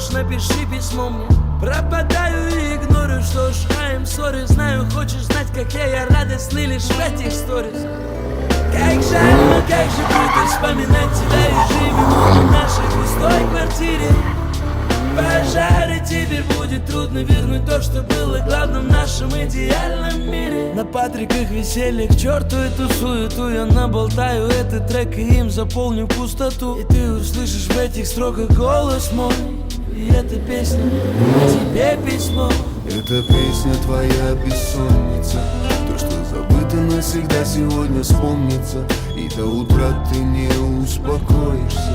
можешь, напиши письмо мне. Пропадаю и игнорю, что ж, I'm sorry. Знаю, хочешь знать, как я радостный лишь в этих сторис. Как жаль, но как же круто вспоминать тебя ежеминутно в нашей пустой квартире. Пожары, теперь будет трудно вернуть то, что было главным в нашем идеальном мире. На Патриках веселье, к черту эту суету. Я наболтаю этот трек и им заполню пустоту. И ты услышишь в этих строках голос мой. И эта песня тебе письмо. Эта песня твоя бессонница, то, что забыто навсегда сегодня вспомнится. И до утра ты не успокоишься.